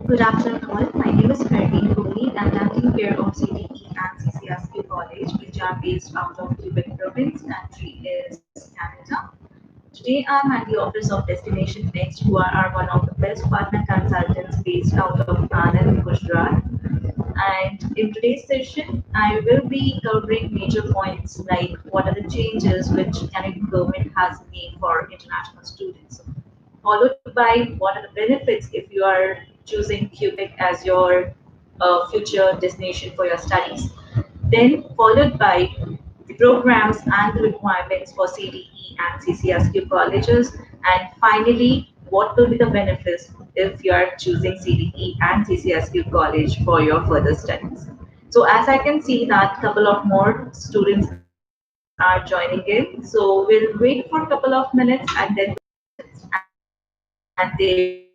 Good afternoon, all. My name is Harleen Kohli, and I'm taking care of CDE and CCSQ College, which are based out of Quebec province. Country is Canada. Today, I'm at the office of Destination Next, who are one of the best partner consultants based out of Anand, Gujarat. And in today's session, I will be covering major points like what are the changes which Canadian government has made for international students, followed by what are the benefits if you are choosing Quebec as your future destination for your studies. Then followed by the programs and the requirements for CDE and CCSQ colleges. And finally, what will be the benefits if you are choosing CDE and CCSQ college for your further studies. So as I can see that couple of more students are joining in. So we'll wait for a couple of minutes and then and they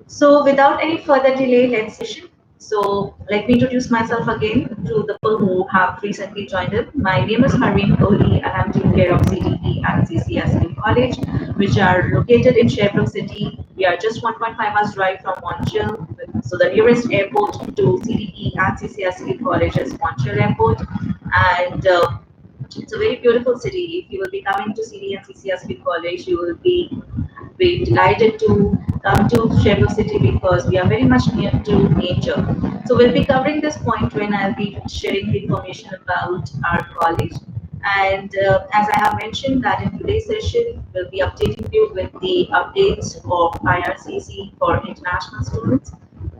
So without any further delay, let's session. So let me introduce myself again to the people who have recently joined in. My name is Harveen Kohli and I'm taking care of CDE and CCSQ College, which are located in Sherbrooke City. We are just 1.5 hours drive from Montreal. So the nearest airport to CDE and CCSQ College is Montreal Airport. And it's a very beautiful city. If you will be coming to CD and CCSP College, you will be delighted to come to Sherbrooke City because we are very much near to nature. So we'll be covering this point when I'll be sharing the information about our college. And as I have mentioned that in today's session, we'll be updating you with the updates of IRCC for international students,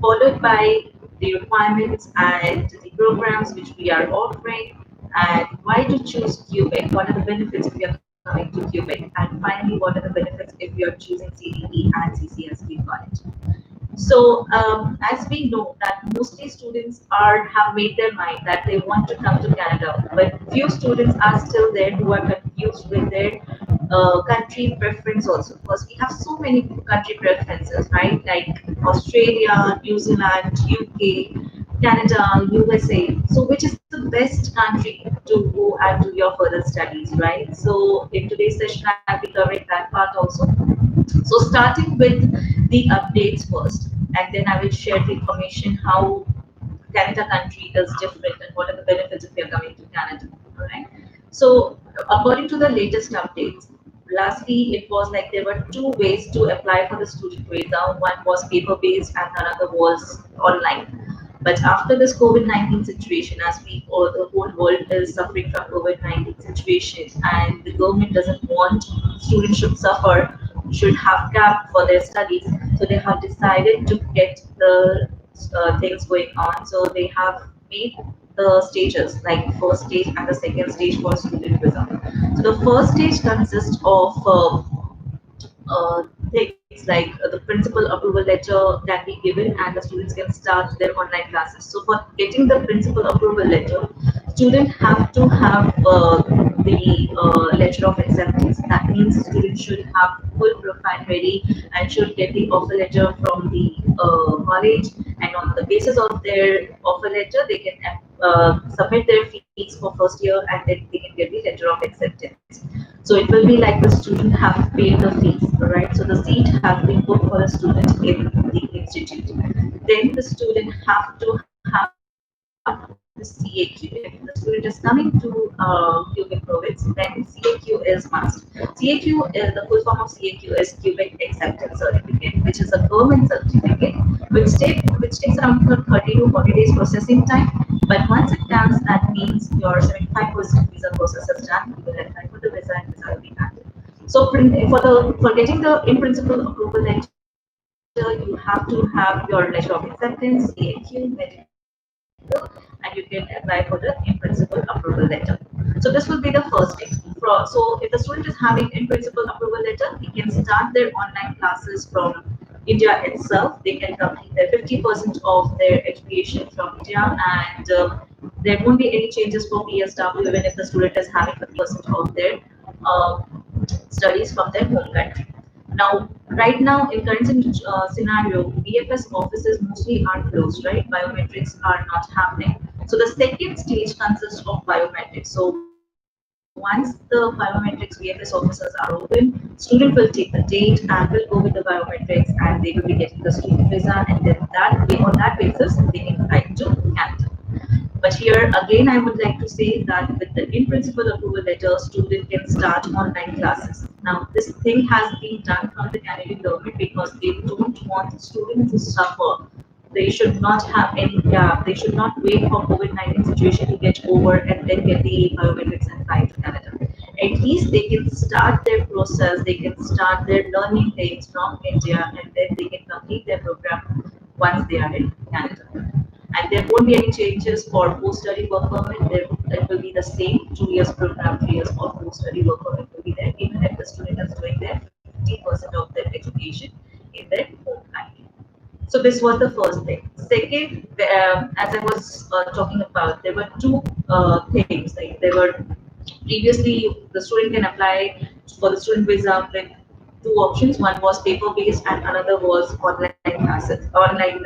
followed by the requirements and the programs which we are offering, and why to choose Quebec, what are the benefits if you're coming to Quebec, and finally, what are the benefits if you're choosing CDE and CCSQ college. So, as we know that mostly students are have made their mind that they want to come to Canada, but few students are still there who are confused with their country preference also because we have so many country preferences, right? Like Australia, New Zealand, UK, Canada, USA. So, which is the best country to go and do your further studies, right? So, in today's session, I'll be covering that part also. So starting with the updates first, and then I will share the information how Canada country is different and what are the benefits if you're coming to Canada. All right. So according to the latest updates, lastly it was like there were two ways to apply for the student visa. One was paper based and another was online. But after this COVID-19 situation, as we all the whole world is suffering from COVID-19 situation, and the government doesn't want students should suffer, should have gap for their studies, so they have decided to get the things going on. So they have made the stages like first stage and the second stage for student visa. So the first stage consists of things like the principal approval letter can be given and the students can start their online classes. So for getting the principal approval letter, students have to have the letter of acceptance. That means students should have full profile ready and should get the offer letter from the college, and on the basis of their offer letter they can submit their fees for first year and then they can get the letter of acceptance. So it will be like the student have paid the fees, right? So the seat has been booked for the student in the institute. Then the student have to have the CAQ. If the student is coming to Quebec province, then CAQ is must. CAQ is the full form of CAQ is Quebec Acceptance Certificate, which is a government certificate which takes around 30 to 40 days processing time. But once it comes, that means your 75% visa process is done. You will apply for the visa and visa will be granted. So for getting the in principle approval letter, you have to have your letter of acceptance, CAQ, medical, and you can apply for the in principle approval letter. So this will be the first thing. So if the student is having in principle approval letter, he can start their online classes from India itself. They can complete their 50% of their education from India, and there won't be any changes for PSW even if the student is having 50% of their uh, studies from their home country. Now, right now, in current scenario, BFS offices mostly are closed, right? Biometrics are not happening. So the second stage consists of biometrics. So once the biometrics VFS officers are open, student will take the date and will go with the biometrics and they will be getting the student visa and then that on that basis they can apply to Canada. But here again, I would like to say that with the in-principle approval letter, student can start online classes. Now, this thing has been done from the Canadian government because they don't want students to suffer. They should not have any gap. They should not wait for COVID-19 situation to get over and then get the biometrics and fly to Canada. At least they can start their process. They can start their learning things from India, and then they can complete their program once they are in Canada. And there won't be any changes for post-study work permit. It will be the same 2 years program, 3 years for post-study work permit will be there, even if the student is doing their 50% of their education in their home country. So this was the first thing. Second, as I was talking about, there were two things. Like there were previously the student can apply for the student visa with two options. One was paper-based and another was online classes, online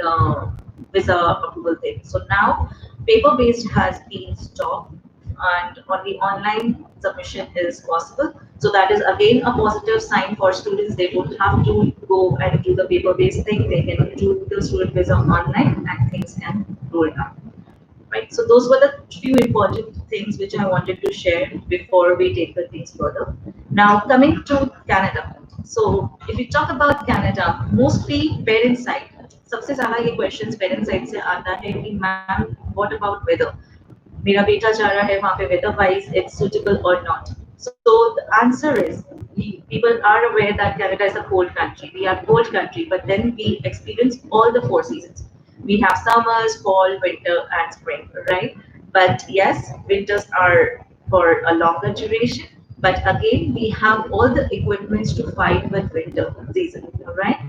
visa approval thing. So now paper-based has been stopped and only online submission is possible. So that is again a positive sign for students. They don't have to go and do the paper-based thing. They can do the student visa online and things can roll down. Right. So those were the few important things which I wanted to share before we take the things further. Now coming to Canada. So if we talk about Canada, mostly parent side. सबसे ज़्यादा ये questions parent side से आता है कि ma'am what about weather? मेरा बेटा जा रहा है वहाँ पे weather wise it's suitable or not. So the answer is people are aware that Canada is a cold country. We are a cold country, but then we experience all the four seasons. We have summers, fall, winter, and spring, right? But yes, winters are for a longer duration. But again, we have all the equipments to fight with winter season, right?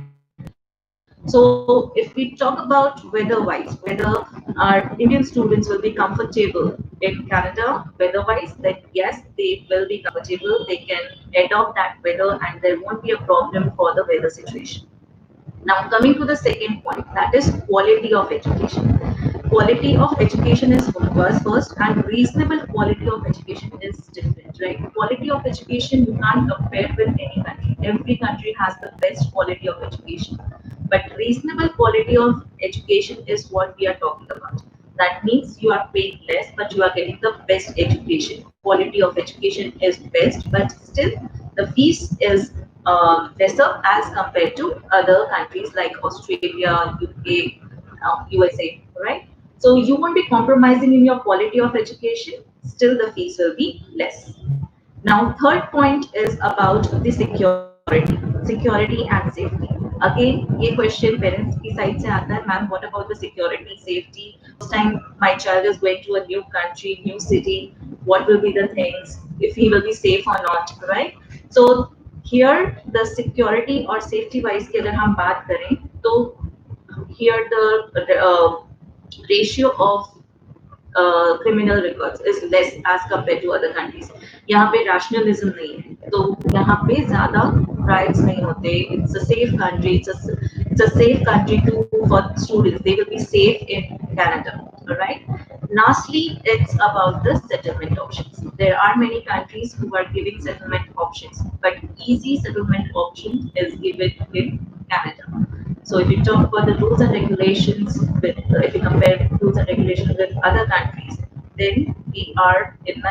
So if we talk about weather-wise, whether our Indian students will be comfortable in Canada weather-wise, then yes, they will be comfortable. They can adopt that weather, and there won't be a problem for the weather situation. Now, coming to the second point, that is quality of education. Quality of education is first, and reasonable quality of education is different, right? Quality of education you can't compare with any country. Every country has the best quality of education, but reasonable quality of education is what we are talking about. That means you are paying less, but you are getting the best education. Quality of education is best, but still the fees is lesser as compared to other countries like Australia, UK, USA, right? So you won't be compromising in your quality of education, still the fees will be less. Now, third point is about the security and safety. Again, ये question parents की side से आता है, ma'am, what about the security, safety? First time my child is going to a new country, new city, what will be the things, if he will be safe or not, right? So here the security or safety wise की अगर हम बात करें, तो here the ratio of criminal records is less as compared to other countries. यहाँ पे rationalism नहीं है, तो यहाँ पे ज़्यादा riots नहीं होते. It's a safe country. It's a safe country to for students. They will be safe in Canada. All right. Lastly, it's about the settlement options. There are many countries who are giving settlement options, but easy settlement option is given in Canada. So if you talk about the rules and regulations with, if you compare rules and regulations with other countries, then we are in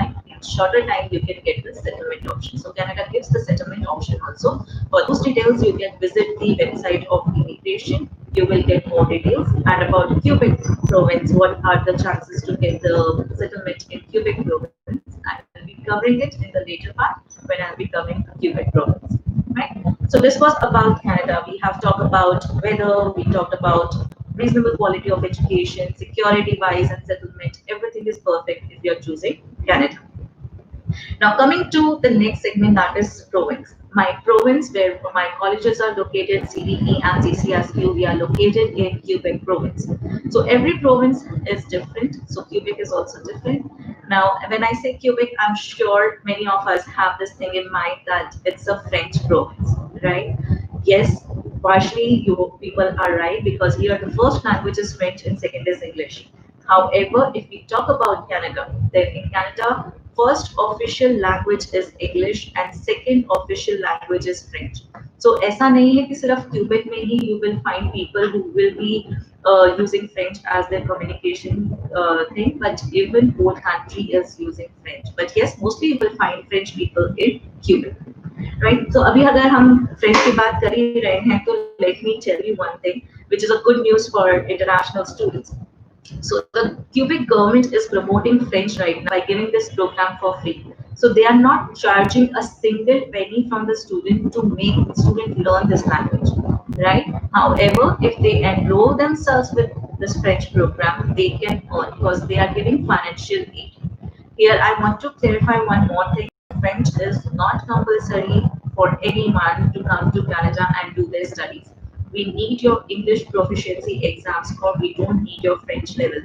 shorter time you can get the settlement option. So Canada gives the settlement option also. For those details, you can visit the website of immigration. You will get more details. And about Quebec province, what are the chances to get the settlement in Quebec province? I will be covering it in the later part when I'll be covering Quebec province. Right? So this was about Canada. We have talked about weather, we talked about reasonable quality of education, security wise and settlement. Everything is perfect if you're choosing Canada. Now coming to the next segment, that is province. My province where my colleges are located, CDE and CCSQ, we are located in Quebec province. So every province is different. So Quebec is also different. Now when I say Quebec, I'm sure many of us have this thing in mind that it's a French province, right? Yes, partially you people are right because here the first language is French and second is English. However, if we talk about Canada, then in Canada, first official language is English and second official language is French. So ऐसा नहीं है कि सिर्फ Quebec में ही you will find people who will be using French as their communication thing, but even whole country is using French. But yes, mostly you will find French people in Quebec. Right? So अभी अगर हम French की बात कर ही रहे हैं तो let me tell you one thing which is a good news for international students. So the Quebec government is promoting French right now by giving this program for free. So they are not charging a single penny from the student to make the student learn this language, right? However, if they enroll themselves with this French program, they can earn because they are giving financial aid. Here, I want to clarify one more thing. French is not compulsory for anyone to come to Canada and do their studies. We need your English proficiency exams, or we don't need your French level.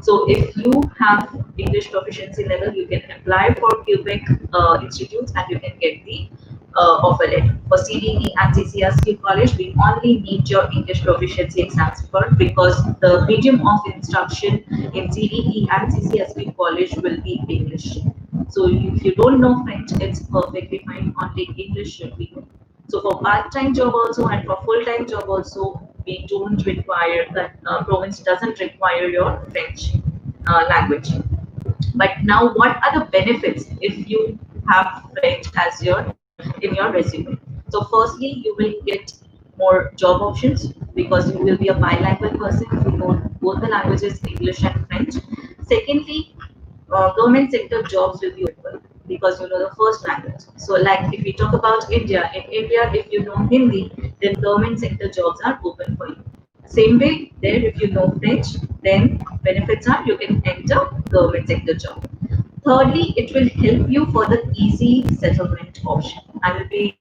So, if you have English proficiency level, you can apply for Quebec institutes and you can get the offer letter. For CDE and CCSQ college, we only need your English proficiency exams for because the medium of instruction in CDE and CCSQ college will be English. So if you don't know French, it's perfectly fine. Only English should be good. So for part-time job also and for full-time job also, we don't require that province doesn't require your French language. But now, what are the benefits if you have French as your in your resume? So, firstly, you will get more job options because you will be a bilingual person if you know both the languages, English and French. Secondly, government sector jobs will be open because you know the first language. So, like if we talk about India, in India, if you know Hindi, then government sector jobs are open for you. Same way, there if you know French, then benefits are you can enter government sector job. Thirdly, it will help you for the easy settlement option. I will be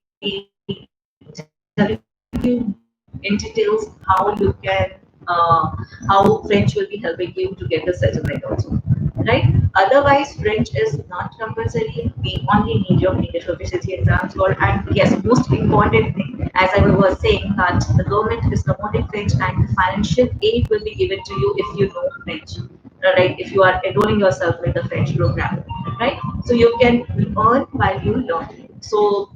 telling you in details how you can how French will be helping you to get the settlement also. Right? Otherwise, French is not compulsory. We only need your English proficiency exams for, and yes, most important thing, as I was saying, that the government is promoting French and financial aid will be given to you if you know French. Right? If you are enrolling yourself with the French program, right? So you can earn while you learn. So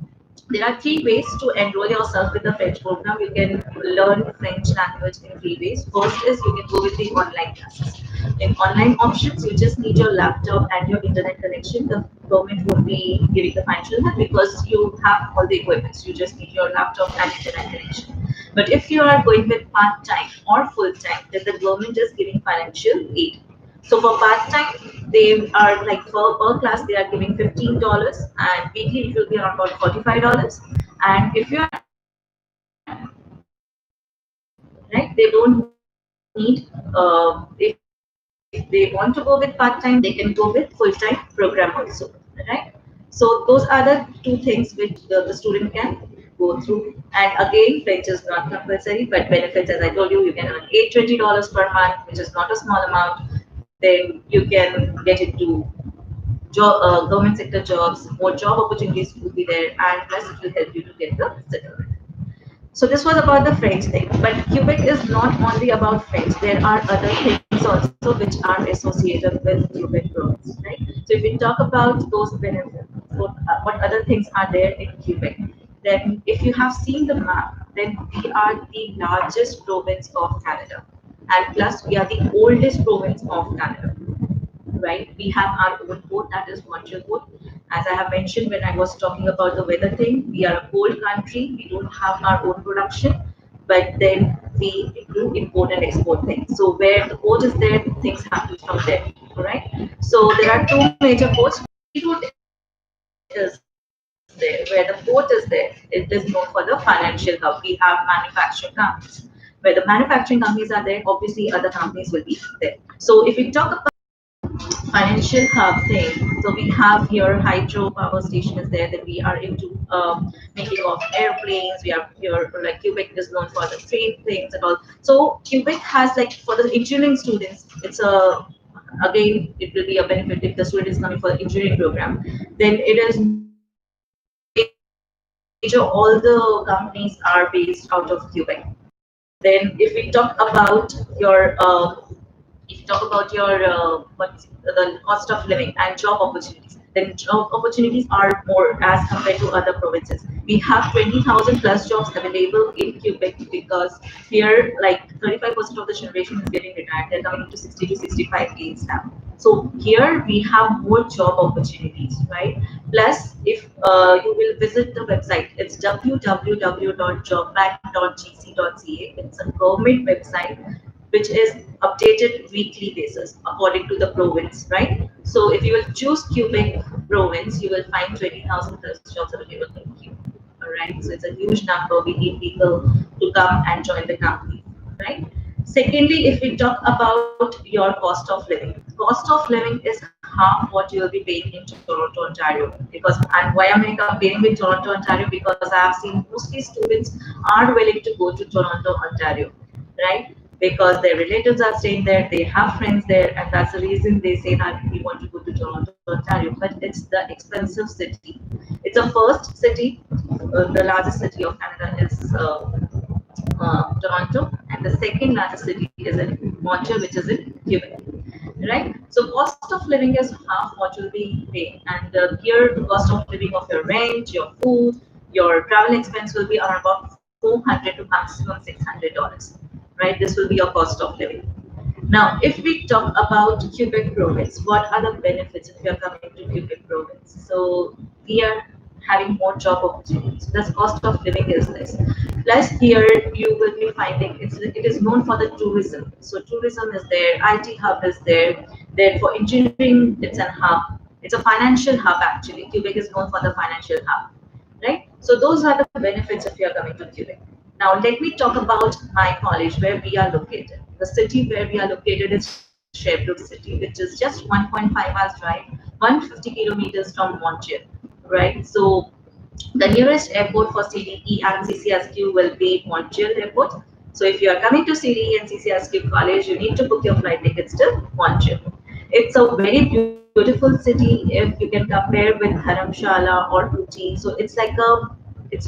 there are three ways to enroll yourself with the French program. You can learn French language in three ways. First is you can go with the online classes. In online options, you just need your laptop and your internet connection. The government will be giving the financial help because you have all the equipment. You just need your laptop and internet connection. But if you are going with part time or full time, then the government is giving financial aid. So for part time, they are like for per class they are giving $15, and weekly it will be around about $45. And if you are right, they don't need if they want to go with part time, they can go with full time program also, right? So those are the two things which the student can go through. And again, French is not compulsory, but benefits, as I told you, you can earn $820 per month, which is not a small amount. Then you can get into government sector jobs, more job opportunities will be there, and plus it will help you to get the settlement. So this was about the French thing, but Quebec is not only about French. There are other things also which are associated with Quebec province, right? So if we talk about those benefits, what other things are there in Quebec? Then if you have seen the map, then we are the largest province of Canada, and plus we are the oldest province of Canada, right? We have our own port, that is Montreal port. As I have mentioned when I was talking about the weather thing, we are a cold country. We don't have our own production, but then we do import and export things. So where the port is there, things happen from there. All right. So there are two major ports. Searoute is there. Where the port is there, it is known for the financial hub. We have manufacturing companies. Where the manufacturing companies are there, obviously other companies will be there. So if we talk about financial hub thing. So we have here hydro power station is there. Then we are into making of airplanes. We are here like Quebec is known for the train things and all. So Quebec has like for the engineering students, it's a again it will be a benefit if the student is coming for the engineering program. Then it is major all the companies are based out of Quebec. Then if we talk about your what the cost of living and job opportunities. then job opportunities are more as compared to other provinces. We have 20,000 plus jobs available in Quebec because here, like 35% of the generation is getting retired. They're coming to 60 to 65 age now. So here we have more job opportunities, right? Plus, if you will visit the website, it's www.jobbank.gc.ca. It's a government website which is updated weekly basis according to the province, right? So if you will choose Quebec province, you will find 20,000 plus jobs available in Quebec. All right, so it's a huge number. We need people to come and join the company, right? Secondly, if we talk about your cost of living, cost of living is half what you will be paying in Toronto, Ontario. Because, and why am I comparing with Toronto, Ontario? Because I have seen mostly students are willing to go to Toronto, Ontario, right? Because their relatives are staying there, they have friends there, and that's the reason they say that we want to go to Toronto, Ontario. But it's the expensive city. It's a first city, the largest city of Canada is Toronto, and the second largest city is in Montreal, which is in Quebec. Right? So cost of living is half what you'll be paying, and here the cost of living of your rent, your food, your travel expense will be around about 400 to maximum $600. Right? This will be your cost of living. Now, if we talk about Quebec province, what are the benefits if you are coming to Quebec province? So we are having more job opportunities. Plus, cost of living is less. Plus, here you will be finding it is known for the tourism. So tourism is there, IT hub is there. There for engineering, it's a hub. It's a financial hub actually. Quebec is known for the financial hub, right? So those are the benefits if you are coming to Quebec. Now let me talk about my college where we are located. The city where we are located is Sherbrooke City, which is just 1.5 hours drive, 150 kilometers from Montreal, right? So the nearest airport for CDE and CCSQ will be Montreal Airport. So if you are coming to CDE and CCSQ college, you need to book your flight tickets to Montreal. It's a very beautiful city if you can compare with Dharamshala or Uti. So it's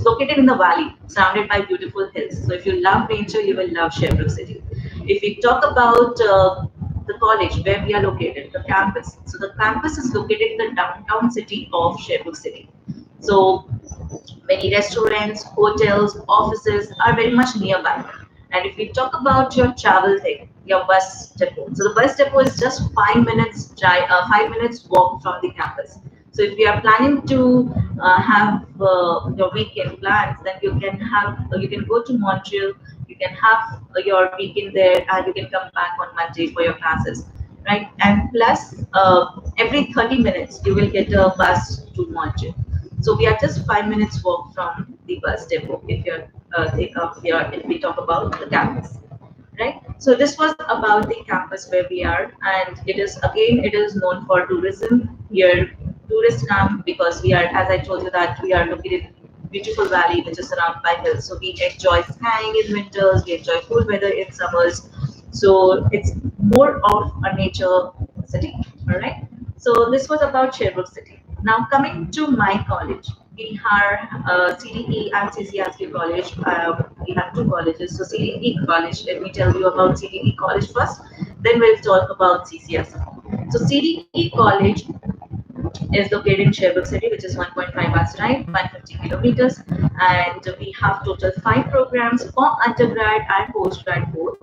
located in the valley, surrounded by beautiful hills. So if you love nature, you will love Sherbrooke City. If we talk about the college where we are located, the campus. So the campus is located in the downtown city of Sherbrooke City. So many restaurants, hotels, offices are very much nearby. And if we talk about your travel thing, your bus depot. So the bus depot is just 5 minutes drive, 5 minutes walk from the campus. So if you are planning to have your weekend plans, then you can go to Montreal, you can have your weekend there, and you can come back on Monday for your classes, right? And plus, every 30 minutes you will get a bus to Montreal. So we are just 5 minutes walk from the bus depot if we talk about the campus, right? So this was about the campus where we are, and it is known for tourism. Here, tourists come because we are, as I told you, that we are located in beautiful valley which is surrounded by hills. So we enjoy skiing in winters, we enjoy cool weather in summers. So it's more of a nature city. All right. So this was about Sherbrooke City. Now coming to my college, we are CDE and CCSQ college. We have two colleges. So CDE college, let me tell you about CDE college first. Then we'll talk about CCSQ. So CDE college is located in Sherbrooke City, which is 1.5 hours drive, 150 kilometers, and we have total 5 programs for undergrad and postgrad both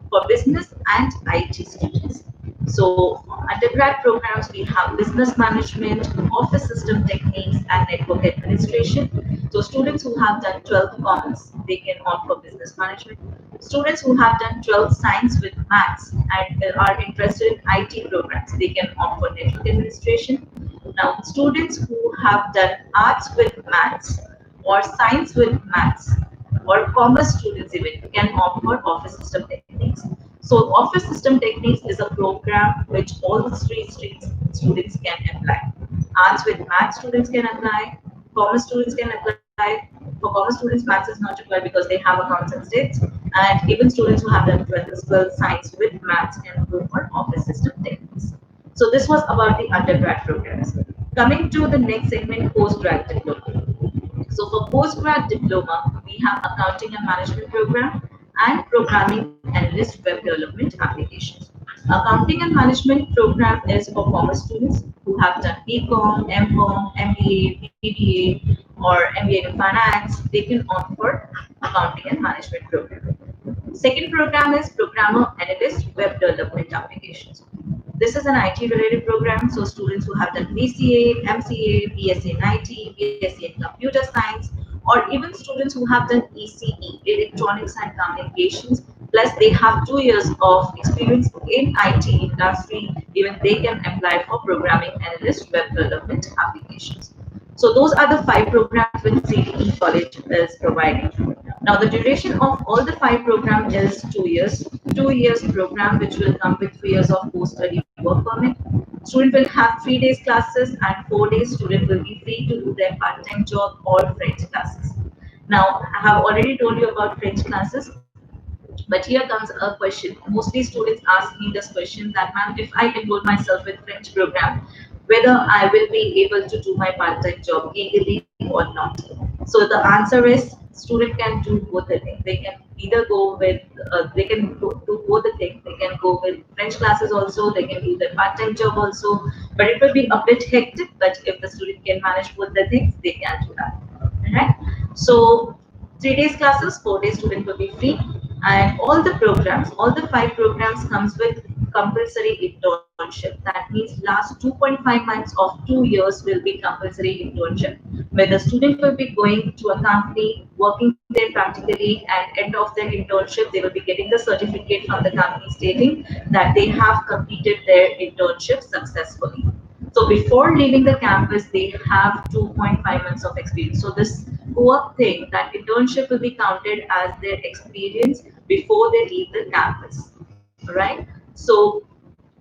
for business and IT students. So, for undergrad programs, we have business management, office system techniques, and network administration. So, students who have done 12th commerce, they can opt for business management. Students who have done 12th science with maths and are interested in IT programs, they can opt for network administration. Now, students who have done arts with maths or science with maths or commerce students even can opt for office system techniques. So office system techniques is a program which all the three streams students can apply. Arts with math students can apply, commerce students can apply. For commerce students, maths is not required because they have accounts and states, and even students who have done 12 science with maths can go for office system techniques. So this was about the undergrad programs. Coming to the next segment, postgrad diploma. So for postgrad diploma, we have accounting and management program and programming analyst web development applications. Accounting and management program is for commerce students who have done BCom, MCom, MBA, BBA, or MBA in finance. They can opt for accounting and management program. Second program is Programmer Analyst Web Development Applications. This is an IT related program, so students who have done BCA, MCA, BSc in IT, BSc in Computer Science, or even students who have done ECE, Electronics and Communications, plus they have 2 years of experience in IT industry, even they can apply for Programming Analyst Web Development Applications. So those are the five programs which CDE College is providing. Now the duration of all the five programs is 2 years. 2 years program which will come with 3 years of post-study work permit. Student will have 3 days classes and 4 days student will be free to do their part-time job or French classes. Now I have already told you about French classes. But here comes a question. Mostly students ask me this question that, ma'am, if I enroll myself with French program, whether I will be able to do my part-time job legally or not. So the answer is student can do both the things. They can either go with, do both the things. They can go with French classes also. They can do their part-time job also. But it will be a bit hectic. But if the student can manage both the things, they can do that. Alright. So 3 days classes, 4 days student will be free, and all the programs, all the five programs comes with compulsory internship. That means last 2.5 months of 2 years will be compulsory internship, where the student will be going to a company, working there practically, and end of their internship, they will be getting the certificate from the company stating that they have completed their internship successfully. So before leaving the campus, they have 2.5 months of experience. So this core thing, that internship will be counted as their experience before they leave the campus, right? So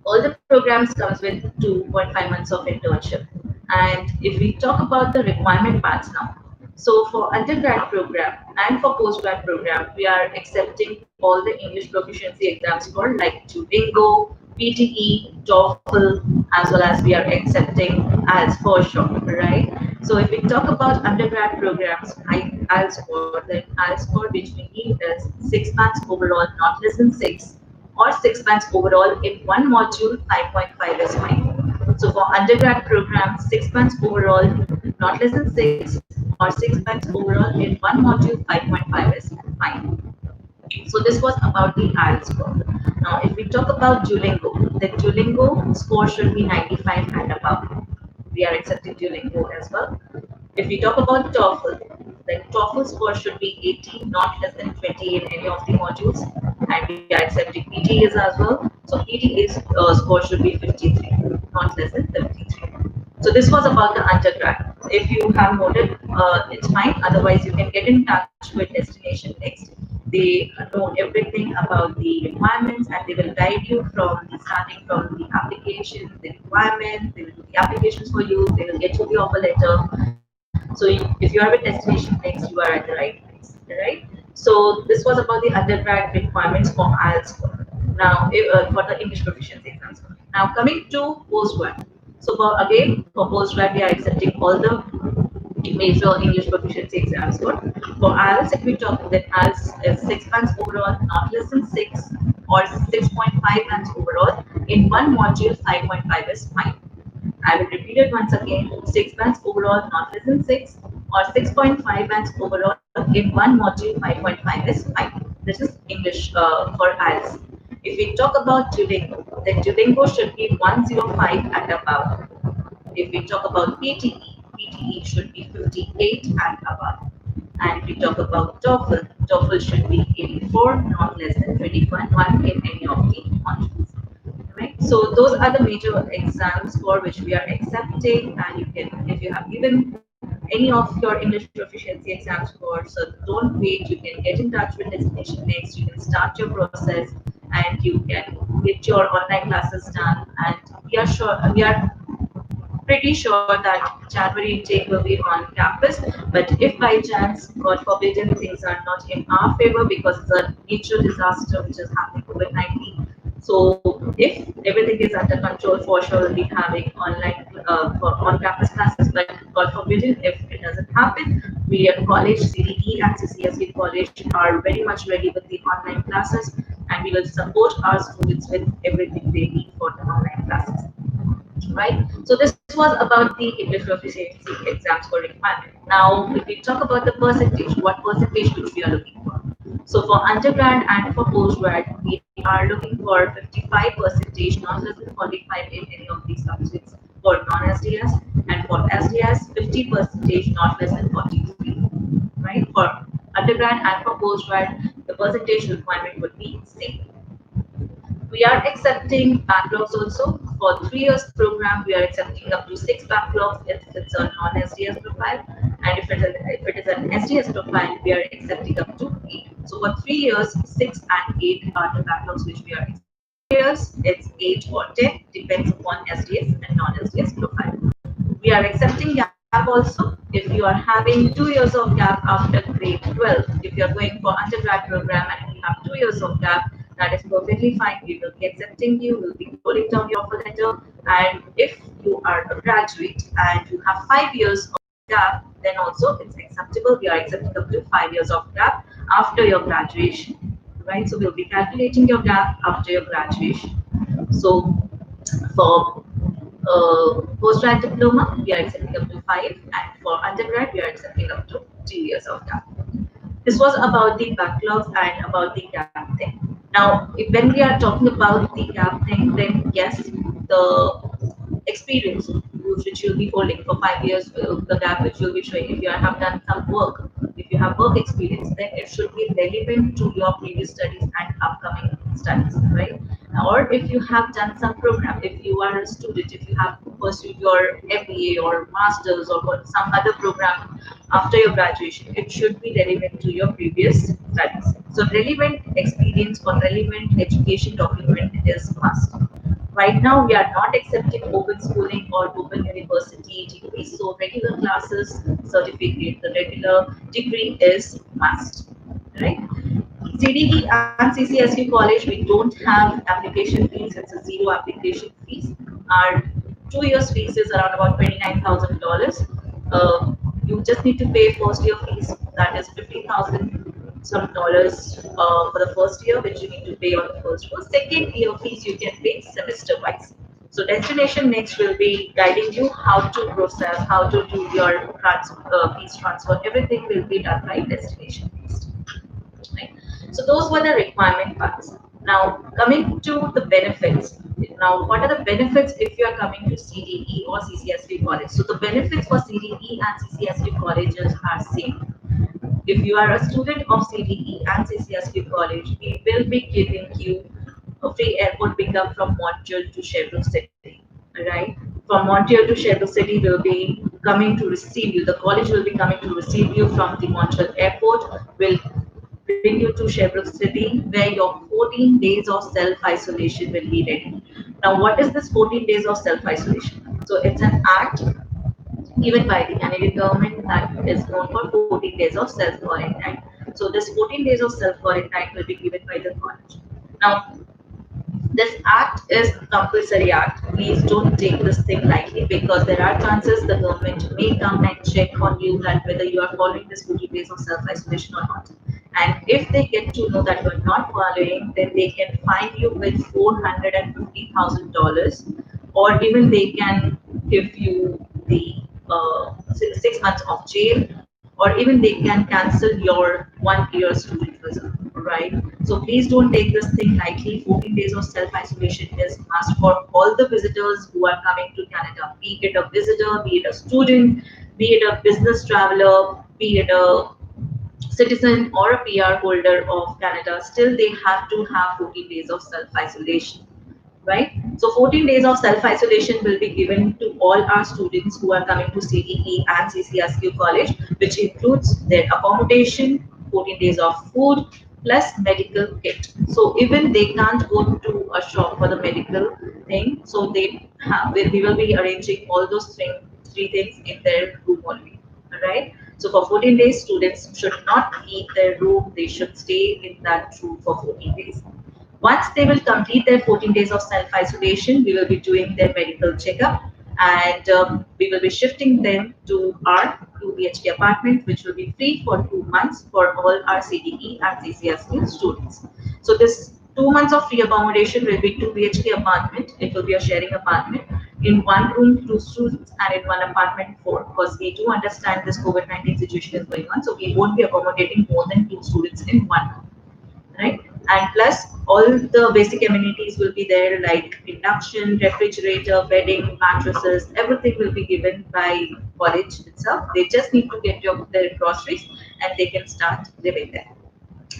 all the programs comes with 2.5 months of internship. And if we talk about the requirement parts now, so for undergrad program and for postgrad program, we are accepting all the English proficiency exams for like Duolingo, PTE, TOEFL, as well as we are accepting IELTS for sure, right? So if we talk about undergrad programs, IELTS score, then IELTS score which we need is 6 months overall, not less than six, or 6 months overall in one module, 5.5 is fine. So for undergrad program, 6 months overall, not less than six, or 6 months overall in one module, 5.5 is fine. So this was about the IELTS score. Now, if we talk about Duolingo, the Duolingo score should be 95 and above. We are accepting Duolingo as well. If we talk about TOEFL, then TOEFL score should be 80, not less than 20 in any of the modules, and we are accepting PTEs as well. So PTE's score should be 53, not less than 53. So this was about the undergrad. If you have noted, it's fine. Otherwise, you can get in touch with Destination Next. They know everything about the requirements, and they will guide you from the starting from the application, the requirements. They will do the applications for you. They will get you the offer letter. So if you are with Destination Next, you are at the right place, right? So this was about the undergrad requirements for IELTS score. Now, for the English proficiency exams. Now coming to postgrad. So again, for postgrad, we are accepting all the major English proficiency exams score. For IELTS, if we talk that IELTS is 6 months overall, not less than six, or 6.5 months overall. In one module, 5.5 is fine. I will repeat it once again. 6 months overall, not less than six, or 6.5 months overall. In one module, 5.5 is fine. This is English for IELTS. If we talk about Duolingo, then Duolingo should be 105 and above. If we talk about PTE, PTE should be 58 and above. And if we talk about TOEFL, TOEFL should be 84, not less than 21 in any of the modules. Right? So those are the major exams for which we are accepting, and you can, if you have given any of your English proficiency exams for, so don't wait. You can get in touch with Destination Next. You can start your process, and you can get your online classes done. And we are pretty sure that January intake will be on campus. But if by chance, God forbidden, things are not in our favor because it's a natural disaster which is happening COVID-19. So if everything is under control, for sure we'll be having online for on-campus classes. But God forbidden, if it doesn't happen, we at college, CDE and CCSQ college are very much ready with the online classes. and we will support our students with everything they need for the online classes, right? So this was about the English proficiency exams for requirement. Now, if we talk about the percentage, what percentage which we are looking for? So for undergrad and for postgrad, we are looking for 55 percentage, not less than 45 in any of these subjects for non-SDS, and for SDS, 50 percentage, not less than 43, right? For undergrad and for postgrad, the percentage requirement would be same. We are accepting backlogs also. For 3 years program, we are accepting up to 6 backlogs if it's a non-SDS profile. And if it is an SDS profile, we are accepting up to 8. So for 3 years, 6 and 8 are the backlogs which we are accepting. Years, it's 8 or 10, depends upon SDS and non-SDS profile. We are accepting gap also. If you are having 2 years of gap after grade 12, if you are going for undergrad program and you have 2 years of gap, that is perfectly fine. We will be accepting you, we'll be closing down your offer letter. And if you are a graduate and you have 5 years of gap, then also it's acceptable. We are accepting up to 5 years of gap after your graduation, right? So we'll be calculating your gap after your graduation. So for postgrad diploma, we are accepting up to 5, and for undergrad, we are accepting up to 2 years of gap. This was about the backlogs and about the gap thing. Now, when we are talking about the gap thing, then yes, the experience which you'll be holding for 5 years, the gap which you'll be showing, if you have done some work, if you have work experience, then it should be relevant to your previous studies and upcoming studies, right? Or if you have done some program, if you are a student, if you have pursued your MBA or masters or some other program after your graduation, it should be relevant to your previous studies. So relevant experience or relevant education document is must. Right now, we are not accepting open schooling or open university degrees. So regular classes, certificate, the regular degree is must, right? CDE and CCSQ college, we don't have application fees. It's a zero application fees. Our 2 years fees is around about $29,000. You just need to pay first year fees, that is 50,000 some dollars for the first year, which you need to pay on the first year. Second year fees you can pay semester wise. So destination next will be guiding you how to process, how to do your fees transfer. Everything will be done by destination based. Right? So those were the requirement parts. Now coming to the benefits. Now, what are the benefits if you are coming to CDE or CCSQ college? So the benefits for CDE and CCSQ colleges are same. If you are a student of CDE and CCSQ college, we will be giving you a free airport pickup from Montreal to Sherbrooke City, right? From Montreal to Sherbrooke City will be coming to receive you. The college will be coming to receive you from the Montreal airport. Will bring you to Sherbrooke City, where your 14 days of self isolation will be ready. Now, what is this 14 days of self isolation? So, it's an act given by the Canadian government that is known for 14 days of self quarantine. So, this 14 days of self quarantine will be given by the college. Now, this act is compulsory act. Please don't take this thing lightly because there are chances the government may come and check on you that whether you are following this 40 days of self-isolation or not. And if they get to know that you are not following, then they can fine you with $450,000, or even they can give you the 6 months of jail, or even they can cancel your 1 year student visa, right? So please don't take this thing lightly. 14 days of self-isolation is must for all the visitors who are coming to Canada, be it a visitor, be it a student, be it a business traveler, be it a citizen or a PR holder of Canada. Still they have to have 14 days of self-isolation, right? So 14 days of self-isolation will be given to all our students who are coming to CDE and CCSQ college, which includes their accommodation, 14 days of food, plus medical kit. So even they can't go to a shop for the medical thing, so we will be arranging all those three things in their room only, right? So for 14 days, students should not leave their room. They should stay in that room for 14 days. Once they will complete their 14 days of self-isolation, we will be doing their medical checkup, and we will be shifting them to our 2 BHK apartment, which will be free for 2 months for all our CDE and CCSQ students. So this 2 months of free accommodation will be 2 BHK apartment. It will be a sharing apartment. In one room, two students, and in one apartment, four. Because we do understand this COVID-19 situation is going on, so we won't be accommodating more than two students in one room, right? And plus, all the basic amenities will be there, like induction, refrigerator, bedding, mattresses. Everything will be given by college itself. They just need to get their groceries, and they can start living there.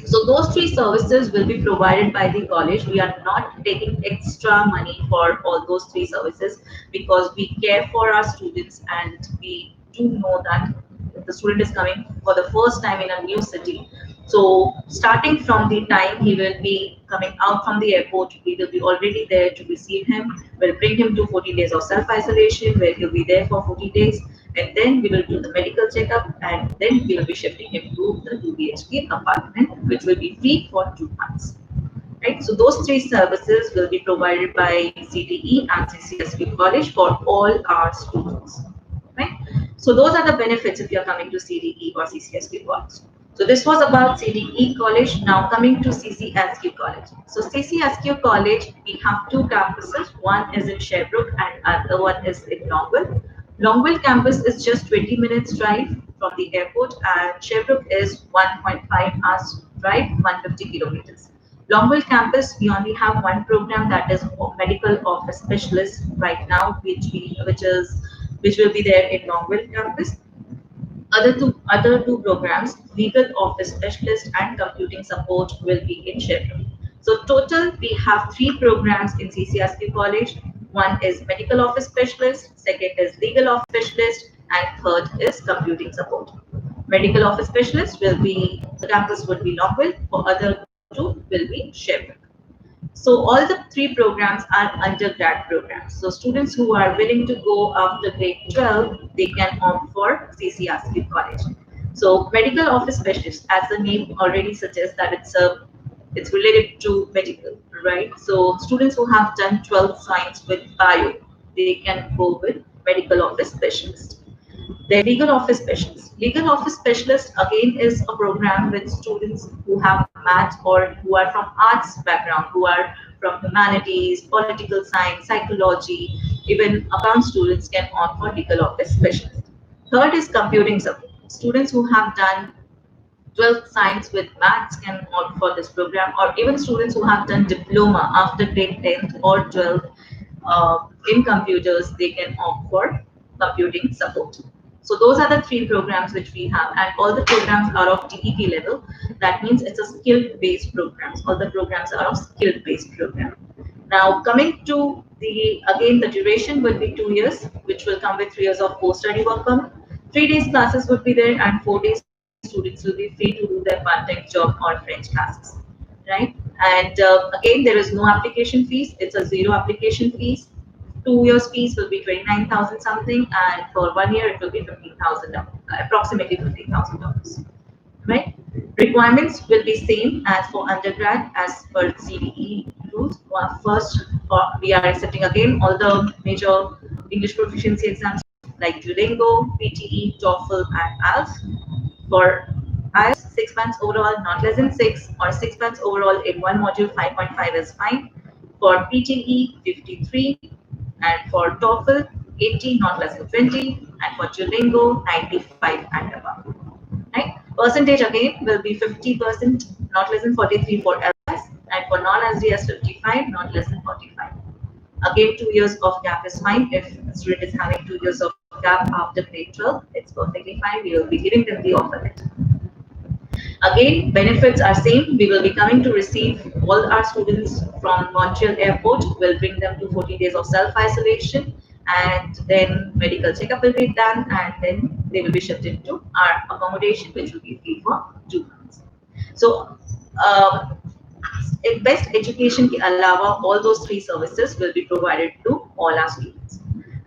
So those three services will be provided by the college. We are not taking extra money for all those three services because we care for our students and we do know that the student is coming for the first time in a new city. So starting from the time he will be coming out from the airport, we will be already there to receive him. We'll bring him to 14 days of self-isolation where he'll be there for 40 days, and then we will do the medical checkup, and then we will be shifting him to the 2 BHK apartment, which will be free for 2 months. Right? So those three services will be provided by CDE and CCSQ College for all our students. Right? So those are the benefits if you are coming to CDE or CCSQ College. So this was about CDE College. Now coming to CCSQ College. So CCSQ College, we have two campuses. One is in Sherbrooke and other one is in Longville. Longville campus is just 20 minutes drive from the airport, and Sherbrooke is 1.5 hours drive, 150 kilometers. Longville campus, we only have one program, that is medical office specialist right now, which will be there in Longville campus. Other two programs, legal office specialist and computing support, will be in Sheffield. So total, we have three programs in CCSQ College. One is medical office specialist, second is legal office specialist, and third is computing support. Medical office specialist will be, the campus would be Longville, for other two will be Sheffield. So all the three programs are undergrad programs. So students who are willing to go after grade 12, they can opt for CCSQ College. So medical office specialist, as the name already suggests, that it's related to medical, right? So students who have done 12th science with bio, they can go with medical office specialist. The legal office specialist. Legal office specialist again is a program with students who have math or who are from arts background, who are from humanities, political science, psychology, even account students can opt for legal office specialist. Third is computing support. Students who have done 12th science with maths can opt for this program, or even students who have done diploma after grade 10th or 12th in computers, they can opt for computing support. So those are the three programs which we have, and all the programs are of DEP level. That means it's a skill-based programs. All the programs are of skill-based program. Now coming to the duration will be 2 years, which will come with 3 years of post-study work permit. 3 days classes would be there, and 4 days students will be free to do their part-time job or French classes, right? And again, there is no application fees. It's a zero application fees. 2 years fees will be 29,000 something, and for 1 year it will be 15,000, approximately $15,000. Right? Requirements will be same as for undergrad as per CDE rules. First, we are accepting again all the major English proficiency exams like Duolingo, PTE, TOEFL, and IELTS. For IELTS, 6 months overall, not less than 6, or 6 months overall in one module, 5.5 is fine. For PTE, 53, and for TOEFL, 80, not less than 20, and for Duolingo, 95 and above. Right? Percentage again will be 50%, not less than 43 for LS, and for non-SDS 55, not less than 45. Again, 2 years of gap is fine. If the student is having 2 years of gap after grade 12, it's perfectly fine. We will be giving them the offer letter. Again, benefits are same. We will be coming to receive all our students from Montreal Airport. We'll bring them to 14 days of self-isolation, and then medical checkup will be done, and then they will be shifted to our accommodation, which will be free for 2 months. So, in best education के अलावा all those three services will be provided to all our students.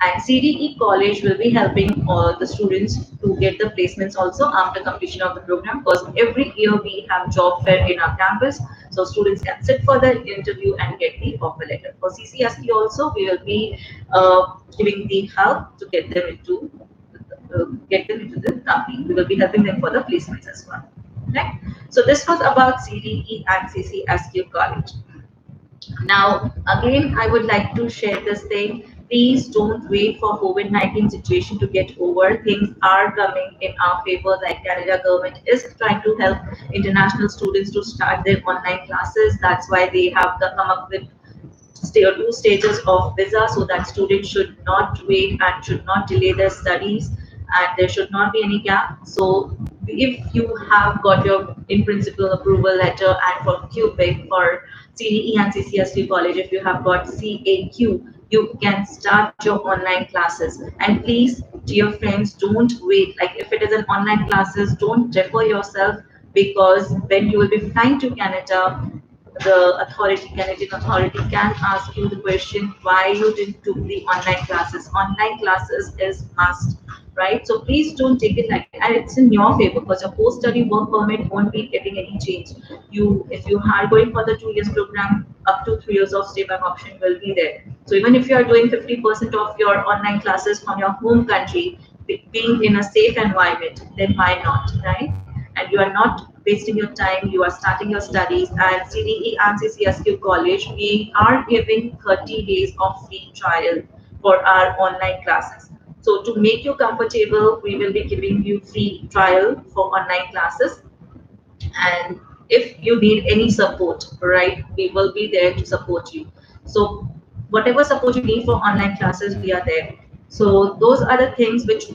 And CDE College will be helping all the students to get the placements also after completion of the program, because every year we have job fair in our campus, so students can sit for the interview and get the offer letter. For CCSQ also, we will be giving the help to get them into the company. We will be helping them for the placements as well. Right? So this was about CDE and CCSQ College. Now, again, I would like to share this thing. Please don't wait for COVID-19 situation to get over. Things are coming in our favor. Like Canada government is trying to help international students to start their online classes. That's why they have come up with two stages of visa, so that students should not wait and should not delay their studies, and there should not be any gap. So if you have got your in principle approval letter, and for Quebec, for CDE and CCSQ college, if you have got CAQ, you can start your online classes. And please, dear friends, don't wait. Like if it is an online classes, don't defer yourself, because when you will be flying to Canada, Canadian authority can ask you the question why you didn't do the online classes. Online classes is must, right? So please don't take it like, and it's in your favor, because your post-study work permit won't be getting any change. If you are going for the 2 years program, up to 3 years of stay back option will be there. So even if you are doing 50% of your online classes from your home country, being in a safe environment, then why not, right? And you are not wasting your time, you are starting your studies. And CDE and CCSQ college, we are giving 30 days of free trial for our online classes. So to make you comfortable, we will be giving you free trial for online classes. And if you need any support, right, we will be there to support you. So whatever support you need for online classes, we are there. So those are the things which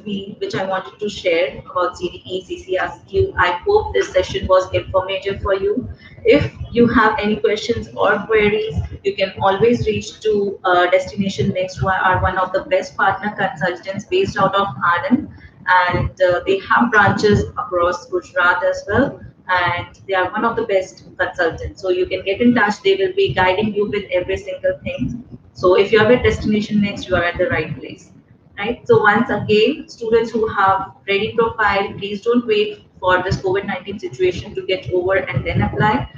I wanted to share about CDE CCSQ. I hope this session was informative for you. If you have any questions or queries, you can always reach to Destination Next, who are one of the best partner consultants based out of Anand, and they have branches across Gujarat as well. And they are one of the best consultants. So you can get in touch. They will be guiding you with every single thing. So if you have a Destination Next, you are at the right place, right? So once again, students who have ready profile, please don't wait for this COVID-19 situation to get over and then apply.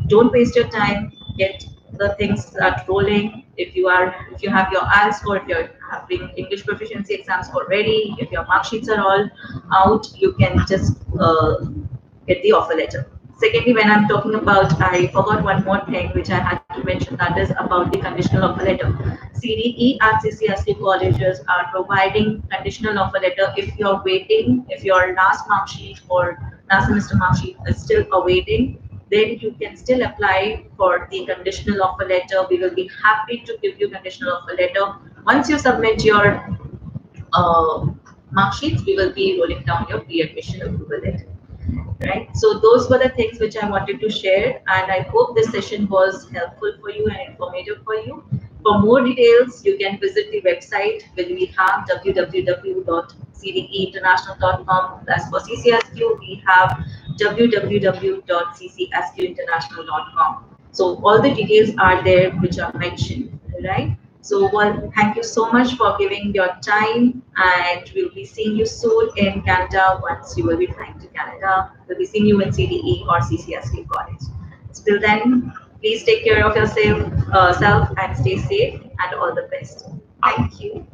Don't waste your time. Get the things start rolling. If you have your IELTS score, if you're having English proficiency exams already, if your mark sheets are all out, you can just get the offer letter. Secondly, when I'm talking about, I forgot one more thing which I had to mention, that is about the conditional offer letter. CDE and CCSK colleges are providing conditional offer letter if you're waiting, if your last mark sheet or last semester mark sheet is still awaiting, then you can still apply for the conditional offer letter. We will be happy to give you conditional offer letter. Once you submit your uh, mark sheets, we will be rolling down your pre-admission approval letter, right? So those were the things which I wanted to share, and I hope this session was helpful for you and informative for you. For more details, you can visit the website where we have www.cdeinternational.com. As for CCSQ, we have www.ccsqinternational.com. So all the details are there which are mentioned, right? So, well, thank you so much for giving your time, and we'll be seeing you soon in Canada once you will be flying to Canada. We'll be seeing you in CDE or CCSK college. Till then, please take care of yourself, self, and stay safe, and all the best. Thank you.